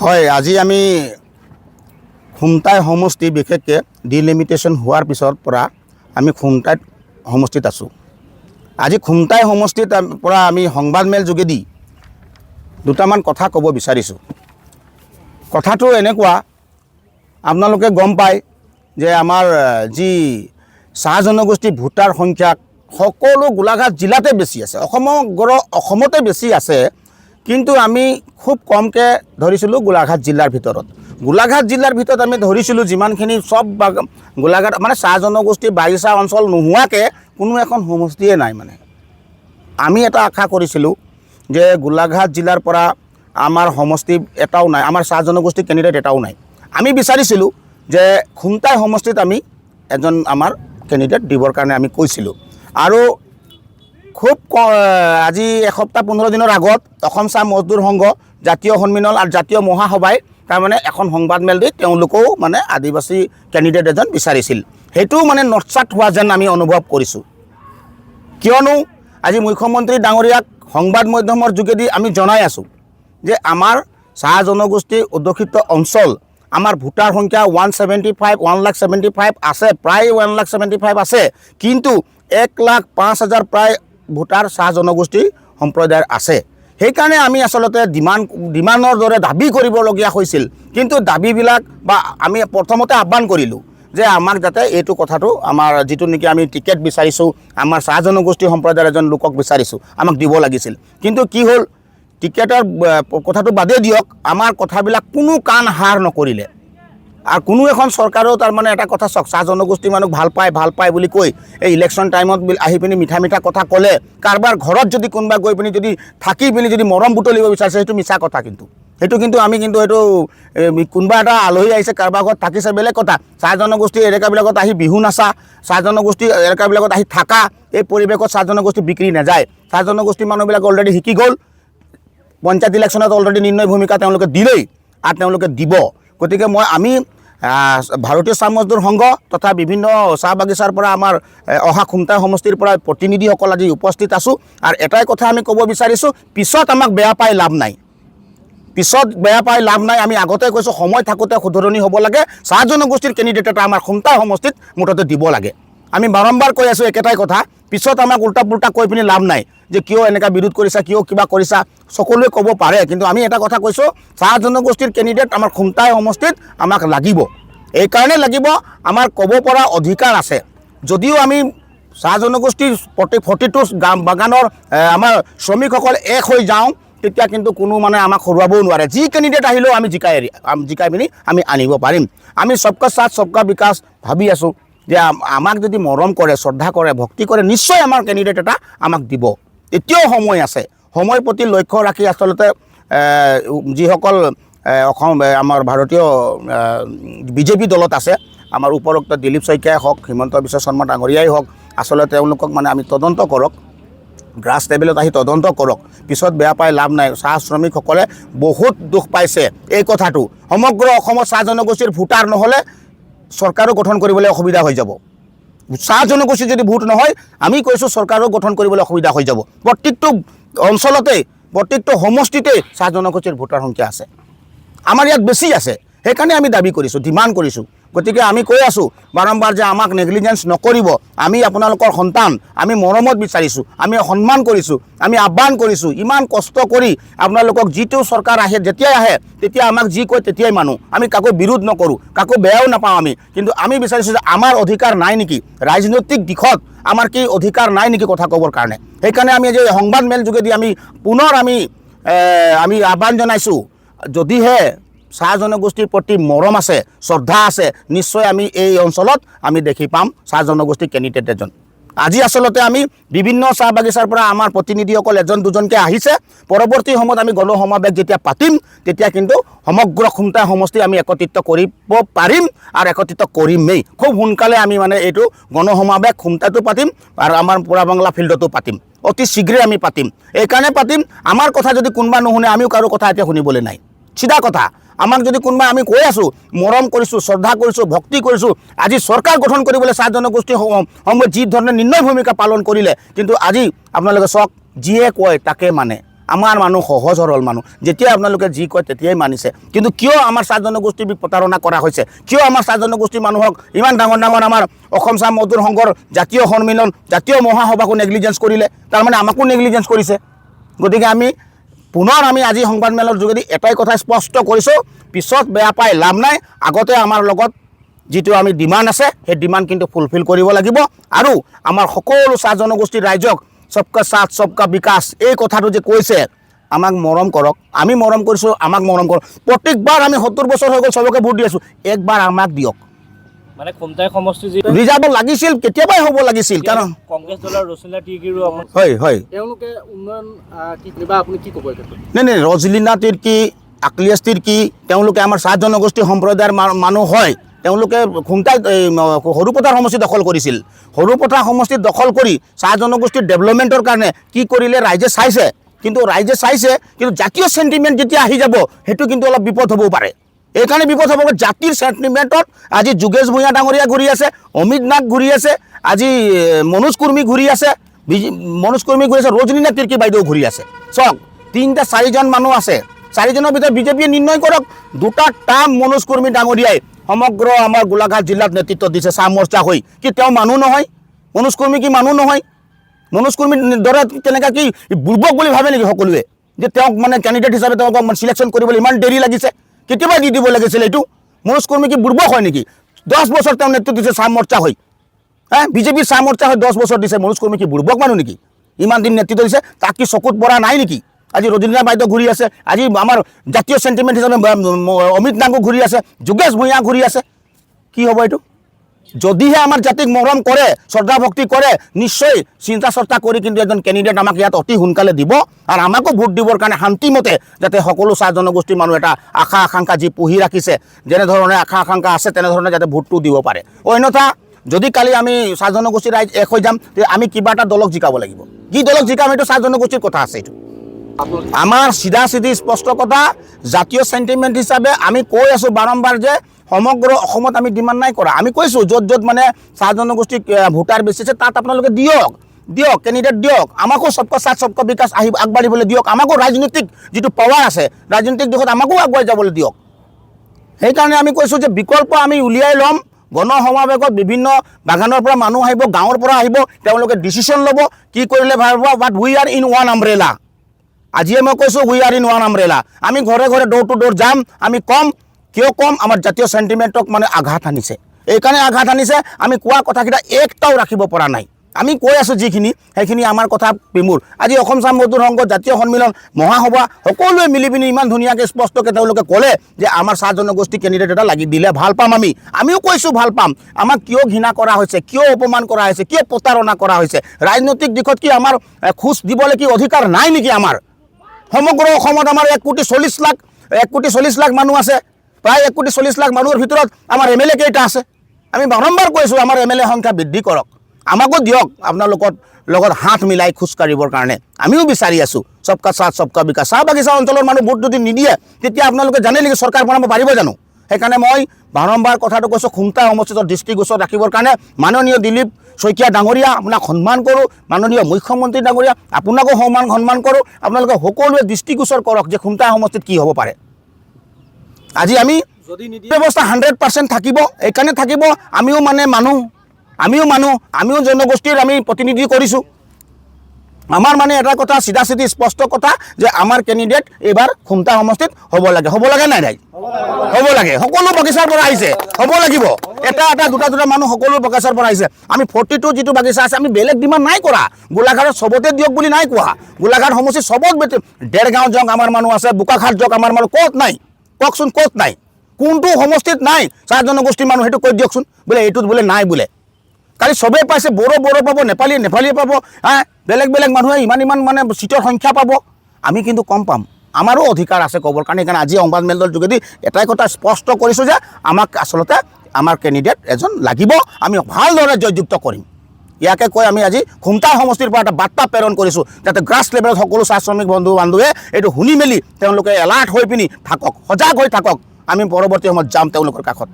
হয়, আজি আমি খুমটাই সমষ্টি বিশেষকৈ ডিলিমিটেশ্যন হোৱাৰ পিছৰ পৰা আমি খুমটাইত সমষ্টিত আছোঁ। আজি খুমটাই সমষ্টিত পৰা আমি সংবাদমেল যোগেদি দুটামান কথা ক'ব বিচাৰিছোঁ। কথাটো এনেকুৱা, আপোনালোকে গম পায় যে আমাৰ যি চাহ জনগোষ্ঠী ভোটাৰ সংখ্যা সকলো গোলাঘাট জিলাতে বেছি আছে, অসমতে বেছি আছে, কিন্তু আমি খুব কমকৈ ধৰিছিলোঁ গোলাঘাট জিলাৰ ভিতৰত। গোলাঘাট জিলাৰ ভিতৰত আমি ধৰিছিলোঁ যিমানখিনি চব গোলাঘাট মানে চাহ জনগোষ্ঠী বাগিচা অঞ্চল নোহোৱাকৈ কোনো এখন সমষ্টিয়ে নাই। মানে আমি এটা আশা কৰিছিলোঁ যে গোলাঘাট জিলাৰ পৰা আমাৰ সমষ্টি এটাও নাই, আমাৰ চাহ জনগোষ্ঠী কেণ্ডিডেট এটাও নাই। আমি বিচাৰিছিলোঁ যে খুমটাই সমষ্টিত আমি এজন আমাৰ কেণ্ডিডেট দিবৰ কাৰণে আমি কৈছিলোঁ। আৰু খুব আজি এসপ্তাহ 15 দিনৰ আগত অসম চাহ মজদুৰ সংঘ জাতীয় সন্মিলন আৰু জাতীয় মহাসভাই তাৰমানে এখন সংবাদমেল দি তেওঁলোকেও মানে আদিবাসী কেণ্ডিডেট এজন বিচাৰিছিল। সেইটোও মানে নস্যাৎ হোৱা যেন আমি অনুভৱ কৰিছোঁ। কিয়নো আজি মুখ্যমন্ত্ৰী ডাঙৰীয়াক সংবাদ মাধ্যমৰ যোগেদি আমি জনাই আছোঁ যে আমাৰ চাহ জনগোষ্ঠী অধ্যুষিত অঞ্চল আমাৰ ভোটাৰ সংখ্যা 1,75,000 আছে, প্ৰায় 1,75,000 আছে, কিন্তু 1,05,000 প্ৰায় ভোটাৰ চাহ জনগোষ্ঠী সম্প্ৰদায়ৰ আছে। সেইকাৰণে আমি আচলতে ডিমাণ্ডৰ দৰে দাবী কৰিবলগীয়া হৈছিল। কিন্তু দাবীবিলাক বা আমি প্ৰথমতে আহ্বান কৰিলোঁ যে আমাক যাতে এইটো কথাটো আমাৰ যিটো নেকি আমি টিকেট বিচাৰিছোঁ, আমাৰ চাহ জনগোষ্ঠী সম্প্ৰদায়ৰ এজন লোকক বিচাৰিছোঁ, আমাক দিব লাগিছিল। কিন্তু কি হ'ল, টিকেটৰ কথাটো বাদেই দিয়ক, আমাৰ কথাবিলাক কোনো কাণ সাৰ নকৰিলে। আৰু কোনো এখন চৰকাৰেও তাৰমানে এটা কথা চাওক, চাহ জনগোষ্ঠী মানুহ ভাল পায় বুলি কৈ এই ইলেকশ্যন টাইমত আহি পিনি মিঠা কথা ক'লে, কাৰোবাৰ ঘৰত যদি কোনোবা গৈ পিনি যদি থাকি পিনি যদি মৰম বুটলিব বিচাৰিছে, সেইটো মিছা কথা। কিন্তু আমি কিন্তু এইটো কোনোবা এটা আলহী আহিছে কাৰোবাৰ ঘৰত থাকিছে বেলেগ কথা। চাহ জনগোষ্ঠী এলেকাবিলাকত আহি বিহু নাচা, চাহ জনগোষ্ঠী এলেকাবিলাকত আহি থাকা, এই পৰিৱেশত চাহ জনগোষ্ঠী বিক্ৰী নাযায়। চাহ জনগোষ্ঠীৰ মানুহবিলাক অলৰেডি শিকি গ'ল, পঞ্চায়ত ইলেকশ্যনত অলৰেডি নিৰ্ণয় ভূমিকা তেওঁলোকে দিলেই আৰু তেওঁলোকে দিব। গতিকে আমি ভাৰতীয় চাহ মজদুৰ সংঘ তথা বিভিন্ন চাহ বাগিচাৰ পৰা আমাৰ অহা খুমটাই সমষ্টিৰ পৰা প্ৰতিনিধিসকল আজি উপস্থিত আছোঁ। আৰু এটাই কথা আমি ক'ব বিচাৰিছোঁ, পিছত আমাক বেয়া পাই লাভ নাই। আমি আগতে কৈছোঁ, সময় থাকোঁতে শুধৰণি হ'ব লাগে। চাহ জনগোষ্ঠীৰ কেণ্ডিডেট এটা আমাৰ খুমটাই সমষ্টিত মুঠতে দিব লাগে। আমি বাৰম্বাৰ কৈ আছোঁ একেটাই কথা, পিছত আমাক উল্টা পুল্টা কৈ পিনি লাভ নাই যে কিয় এনেকুৱা বিৰোধ কৰিছা, কিয় কিবা কৰিছা, সকলোৱে ক'ব পাৰে। কিন্তু আমি এটা কথা কৈছোঁ, চাহ জনগোষ্ঠীৰ কেণ্ডিডেট আমাৰ খুমটাই সমষ্টিত আমাক লাগিব। এইকাৰণে লাগিব, আমাৰ ক'ব পৰা অধিকাৰ আছে। যদিও আমি চাহ জনগোষ্ঠীৰ প্ৰতিটো বাগানৰ আমাৰ শ্ৰমিকসকল এক হৈ যাওঁ, তেতিয়া কিন্তু কোনো মানে আমাক হৰুৱাবও নোৱাৰে। যি কেণ্ডিডেট আহিলেও আমি জিকাই পিনি আমি আনিব পাৰিম। আমি সবকা সাথ সবকা বিকাশ ভাবি আছোঁ যে আমাক যদি মৰম কৰে, শ্ৰদ্ধা কৰে, ভক্তি কৰে, নিশ্চয় আমাৰ কেণ্ডিডেট এটা আমাক দিব। এতিয়াও সময় আছে। সময় প্ৰতি লক্ষ্য ৰাখি আচলতে যিসকল আমাৰ ভাৰতীয় বিজেপি দলত আছে, আমাৰ উপৰোক্ত দিলীপ শইকীয়াই হওক, হিমন্ত বিশ্ব শৰ্মা ডাঙৰীয়াই হওক, আচলতে তেওঁলোকক মানে আমি তদন্ত কৰক, গ্ৰাছ লেভেলত আহি তদন্ত কৰক। পিছত বেয়া পাই লাভ নাই। চাহ শ্ৰমিকসকলে বহুত দুখ পাইছে এই কথাটো। সমগ্ৰ অসমত চাহ জনগোষ্ঠীৰ ভোটাৰ নহ'লে চৰকাৰো গঠন কৰিবলৈ অসুবিধা হৈ যাব। চাহ জনগোষ্ঠী যদি ভোট নহয়, আমি কৈছোঁ চৰকাৰো গঠন কৰিবলৈ অসুবিধা হৈ যাব। প্ৰত্যেকটো অঞ্চলতে, প্ৰত্যেকটো সমষ্টিতে চাহ জনগোষ্ঠীৰ ভোটাৰ সংখ্যা আছে, আমাৰ ইয়াত বেছি আছে। সেইকাৰণে আমি দাবী কৰিছোঁ, ডিমাণ্ড কৰিছোঁ। গতিকে আমি কৈ আছোঁ বাৰম্বাৰ যে আমাক নেগলিজেঞ্চ নকৰিব। আমি আপোনালোকৰ সন্তান, আমি মৰমত বিচাৰিছোঁ, আমি সন্মান কৰিছোঁ, আমি আহ্বান কৰিছোঁ। ইমান কষ্ট কৰি আপোনালোকক যিটো চৰকাৰ আহে, যেতিয়াই আহে তেতিয়া আমাক যি কয় তেতিয়াই মানো। আমি কাকো বিৰোধ নকৰোঁ, কাকো বেয়াও নাপাওঁ আমি। কিন্তু আমি বিচাৰিছোঁ যে আমাৰ অধিকাৰ নাই নেকি, ৰাজনৈতিক দিশত আমাৰ কি অধিকাৰ নাই নেকি কথা ক'বৰ কাৰণে। সেইকাৰণে আমি যে সংবাদমেল যোগেদি আমি পুনৰ আমি আহ্বান জনাইছোঁ, যদিহে চাহ জনগোষ্ঠীৰ প্ৰতি মৰম আছে, শ্ৰদ্ধা আছে, নিশ্চয় আমি এই অঞ্চলত আমি দেখি পাম চাহ জনগোষ্ঠীৰ কেণ্ডিডেট এজন। আজি আচলতে আমি বিভিন্ন চাহ বাগিচাৰ পৰা আমাৰ প্ৰতিনিধিসকল এজন দুজনকৈ আহিছে। পৰৱৰ্তী সময়ত আমি গণসমাৱেশ যেতিয়া পাতিম, তেতিয়া কিন্তু সমগ্ৰ খুমটাই সমষ্টি আমি একত্ৰিত কৰিব পাৰিম আৰু একত্ৰিত কৰিমেই। খুব সোনকালে আমি মানে এইটো গণসমাৱেশ খুমটাইতো পাতিম আৰু আমাৰ পোৰা বাংলা ফিল্ডতো পাতিম, অতি শীঘ্ৰে আমি পাতিম। এইকাৰণে পাতিম, আমাৰ কথা যদি কোনোবা নুশুনে, আমিও কাৰো কথা এতিয়া শুনিবলৈ নাই। চিধা কথা। আমাক যদি কোনোবা, আমি কৈ আছোঁ, মৰম কৰিছোঁ, শ্ৰদ্ধা কৰিছোঁ, ভক্তি কৰিছোঁ। আজি চৰকাৰ গঠন কৰিবলৈ চাহ জনগোষ্ঠী সমূহে যি ধৰণে নিৰ্ণয় ভূমিকা পালন কৰিলে, কিন্তু আজি আপোনালোকে চাওক, যিয়ে কয় তাকে মানে। আমাৰ মানুহ সহজ সৰল মানুহ, যেতিয়া আপোনালোকে যি কয় তেতিয়াই মানিছে। কিন্তু কিয় আমাৰ চাহ জনগোষ্ঠীক প্ৰতাৰণা কৰা হৈছে, কিয় আমাৰ চাহ জনগোষ্ঠীৰ মানুহক ইমান ডাঙৰ ডাঙৰ আমাৰ অসম চাহ মজদুৰ সংঘৰ জাতীয় সন্মিলন, জাতীয় মহাসভাকো নেগলিজেঞ্চ কৰিলে, তাৰমানে আমাকো নেগলিজেঞ্চ কৰিছে। গতিকে আমি পুনৰ আজি সংবাদমেলৰ যোগেদি এটাই কথা স্পষ্ট কৰিছোঁ, পিছত বেয়া পাই লাভ নাই। আগতে আমাৰ লগত যিটো আমি ডিমাণ্ড আছে সেই ডিমাণ্ড কিন্তু ফুলফিল কৰিব লাগিব। আৰু আমাৰ সকলো চাহ জনগোষ্ঠীৰ ৰাইজক সবকা সাথ সবকা বিকাশ এই কথাটো যে কৈছে, আমাক মৰম কৰক, আমি মৰম কৰিছোঁ, আমাক মৰম কৰক। প্ৰত্যেকবাৰ আমি 70 বছৰ হৈ গ'ল চবকে ভোট দি আছোঁ, একবাৰ আমাক দিয়ক। মানে খুমটাই সমষ্টি ৰিজাৰ্ভ লাগিছিল, কেতিয়াবাই হ'ব লাগিছিল। কাৰণ কংগ্ৰেছ দলৰ ৰচলীনা তিৰ্কীৰো হয় হয় তেওঁলোকে উন্নয়ন কিবা আপুনি কি ক'ব? নাই ৰজলীনা তিৰ্কী, আকলিয়াছ তিৰ্কী তেওঁলোকে আমাৰ চাহ জনগোষ্ঠী সম্প্ৰদায়ৰ মানুহ হয়। তেওঁলোকে খুমটাই সৰুপথাৰ সমষ্টি দখল কৰিছিল। সৰুপথাৰ সমষ্টি দখল কৰি চাহ জনগোষ্ঠীৰ ডেভেলপমেণ্টৰ কাৰণে কি কৰিলে ৰাইজে চাইছে। কিন্তু জাতীয় চেণ্টিমেণ্ট যেতিয়া আহি যাব সেইটো কিন্তু অলপ বিপদ হ'বও পাৰে। এইকাৰণে বিপদ হ'ব পাৰে। জাতিৰ চেণ্টিমেণ্টত আজি যোগেশ ভূঞা ডাঙৰীয়া ঘূৰি আছে, অমিত নাগ ঘূৰি আছে, আজি মনোজ কুৰ্মী ঘূৰি আছে, ৰজনীনা তিৰ্কী বাইদেউ ঘূৰি আছে। চাওক 3-4জন মানুহ আছে, 4জনৰ ভিতৰত বিজেপিয়ে নিৰ্ণয় কৰক। 2টা টাৰ্ম মনোজ কুৰ্মী ডাঙৰীয়াই সমগ্ৰ আমাৰ গোলাঘাট জিলাত নেতৃত্ব দিছে চাহ মৰ্চা হৈ। কি তেওঁ মানুহ নহয়? মনোজ কুৰ্মী কি মানুহ নহয়? মনোজ কুৰ্মীৰ দৰে তেনেকৈ কি বুৰ্বক বুলি ভাবে নেকি সকলোৱে যে তেওঁক মানে কেণ্ডিডেট হিচাপে তেওঁক চিলেকশ্যন কৰিবলৈ ইমান দেৰি লাগিছে? কেতিয়াবা দি দিব লাগিছিল এইটো? মনোজ কুৰ্মী কি বুৰ্বক হয় নেকি? 10 বছৰ তেওঁ নেতৃত্ব দিছে চাহ মৰ্চা হৈ। বিজেপিৰ চাহ মৰ্চা হৈ 10 বছৰ দিছে। মনোজ কুৰ্মী কি বুৰ্বক মানুহ নেকি? ইমান দিন নেতৃত্ব দিছে, তাক কি চকুত পৰা নাই নেকি? আজি ৰজনীনা বাইদেউ ঘূৰি আছে, আজি আমাৰ জাতীয় চেণ্টিমেণ্ট হিচাপে অমিত নাগো ঘূৰি আছে, যোগেশ ভূঞা ঘূৰি আছে। কি হ'ব এইটো? যদিহে আমাৰ জাতিক মৰম কৰে, শ্ৰদ্ধা ভক্তি কৰে, নিশ্চয় চিন্তা চৰ্চা কৰি কিন্তু এজন কেণ্ডিডেট আমাক ইয়াত অতি সোনকালে দিব। আৰু আমাকো ভোট দিবৰ কাৰণে শান্তিমতে যাতে সকলো চাহ জনগোষ্ঠীৰ মানুহ এটা আশা আকাংক্ষা যি পুহি ৰাখিছে, যেনেধৰণে আশা আকাংক্ষা আছে তেনেধৰণে যাতে ভোটটো দিব পাৰে। অন্যথা যদি কালি আমি চাহ জনগোষ্ঠীৰ ৰাইজ এক হৈ যাম, তেতিয়া আমি কিবা এটা দলক জিকাব লাগিব। কি দলক জিকাম এইটো চাহ জনগোষ্ঠীৰ কথা আছে। এইটো আমাৰ চিধা চিধি স্পষ্ট কথা। জাতীয় চেণ্টিমেণ্ট হিচাপে আমি কৈ আছোঁ বাৰম্বাৰ যে সমগ্ৰ অসমত আমি ডিমাণ্ড নাই কৰা। আমি কৈছোঁ য'ত য'ত মানে চাহ জনগোষ্ঠীক ভোটাৰ বেছি আছে তাত আপোনালোকে দিয়ক কেণ্ডিডেট দিয়ক। আমাকো সবকা সাথ সবকা বিকাশ আগবাঢ়িবলৈ দিয়ক। আমাকো ৰাজনৈতিক যিটো পাৱাৰ আছে, ৰাজনৈতিক দিশত আমাকো আগুৱাই যাবলৈ দিয়ক। সেইকাৰণে আমি কৈছোঁ যে বিকল্প আমি উলিয়াই ল'ম। গণ সমাৱেশত বিভিন্ন বাগানৰ পৰা মানুহ আহিব, গাঁৱৰ পৰা আহিব, তেওঁলোকে ডিচিশ্যন ল'ব কি কৰিলে ভাল হ'ব। But we are in one umbrella. আজিয়ে মই কৈছোঁ we are in one umbrella. আমি ঘৰে ঘৰে ডোৰ টু ডোৰ যাম। আমি কম, কিয় কম? আমাৰ জাতীয় চেণ্টিমেণ্টক মানে আঘাত আনিছে। এইকাৰণে আঘাত আনিছে, আমি কোৱা কথাকেইটা একটাও ৰাখিব পৰা নাই। আমি কৈ আছোঁ যিখিনি সেইখিনি আমাৰ কথা বিমূৰ। আজি অসম চাহ মজদুৰ সংঘ জাতীয় সন্মিলন মহাসভা সকলোৱে মিলি পিনি ইমান ধুনীয়াকৈ স্পষ্টকৈ তেওঁলোকে ক'লে যে আমাৰ চাহ জনগোষ্ঠী কেণ্ডিডেট এটা লাগি দিলে ভাল পাম। আমিও কৈছোঁ ভাল পাম। আমাক কিয় ঘৃণা কৰা হৈছে, কিয় অপমান কৰা হৈছে, কিয় প্ৰতাৰণা কৰা হৈছে? ৰাজনৈতিক দিশত কি আমাৰ খোজ দিবলৈ কি অধিকাৰ নাই নেকি? আমাৰ সমগ্ৰ অসমত আমাৰ 1,40,00,000 মানুহ আছে। প্ৰায় 1,40,00,000 মানুহৰ ভিতৰত আমাৰ MLA কেইটা আছে? আমি বাৰম্বাৰ কৈছোঁ আমাৰ MLA সংখ্যা বৃদ্ধি কৰক, আমাকো দিয়ক আপোনালোকৰ লগত হাত মিলাই খোজকাঢ়িবৰ কাৰণে। আমিও বিচাৰি আছোঁ সবকা সাথ সবকা বিকাশ। চাহ বাগিচা অঞ্চলৰ মানুহ ভোট যদি নিদিয়ে তেতিয়া আপোনালোকে জানে নেকি চৰকাৰ বনাব পাৰিব জানো? সেইকাৰণে মই বাৰম্বাৰ কথাটো কৈছোঁ, খুমটা সমষ্টিত দৃষ্টিগোচৰ ৰাখিবৰ কাৰণে মাননীয় দিলীপ শইকীয়া ডাঙৰীয়া আপোনাক সন্মান কৰোঁ, মাননীয় মুখ্যমন্ত্ৰী ডাঙৰীয়া আপোনাকো সন্মান কৰোঁ। আপোনালোকে সকলোৱে দৃষ্টিগোচৰ কৰক যে খুমটা সমষ্টিত কি হ'ব পাৰে। আজি আমি ব্যৱস্থা 100% থাকিব। এইকাৰণে থাকিব আমিও জনগোষ্ঠীৰ আমি প্ৰতিনিধি কৰিছোঁ। আমাৰ মানে এটা কথা চিধা চিধি স্পষ্ট কথা যে আমাৰ কেণ্ডিডেট এইবাৰ খুমটা সমষ্টিত হ'ব লাগে নাই নাই? হ'ব লাগে। সকলো বাগিচাৰ পৰা আহিছে, হ'ব লাগিব। এটা দুটা মানুহ সকলো বাগিচাৰ পৰা আহিছে। আমি 42 যিটো বাগিচা আছে আমি বেলেগ ডিমাণ্ড নাই কৰা। গোলাঘাটত চবতে দিয়ক বুলি নাই কোৱা। গোলাঘাট সমষ্টি চবত ডেৰগাঁও যাওক আমাৰ মানুহ আছে, বোকাখাট যাওক আমাৰ মানুহ। ক'ত নাই কওকচোন? ক'ত নাই? কোনটো সমষ্টিত নাই চাহ জনগোষ্ঠীৰ মানুহ? সেইটো কৈ দিয়কচোন। বোলে এইটোত বোলে নাই বোলে। কালি চবেই পাইছে, বড়ো পাব, নেপালী পাব, বেলেগ মানুহে ইমান মানে চিটৰ সংখ্যা পাব। আমি কিন্তু কম পাম। আমাৰো অধিকাৰ আছে ক'বৰ কাৰণে। সেইকাৰণে আজি সংবাদমেলৰ যোগেদি এটাই কথা স্পষ্ট কৰিছোঁ যে আমাক আচলতে আমাৰ কেণ্ডিডেট এজন লাগিব। আমি ভালদৰে জয়যুক্ত কৰিম। ইয়াকে কৈ আমি আজি খুমটা সমষ্টিৰ পৰা এটা বাৰ্তা প্ৰেৰণ কৰিছোঁ যাতে গ্ৰাছ লেভেলত সকলো চাহ শ্ৰমিক বন্ধু বান্ধৱে এইটো শুনি মেলি তেওঁলোকে এলাৰ্ট হৈ পিনি থাকক, সজাগ হৈ থাকক। আমি পৰৱৰ্তী সময়ত যাম তেওঁলোকৰ কাষত।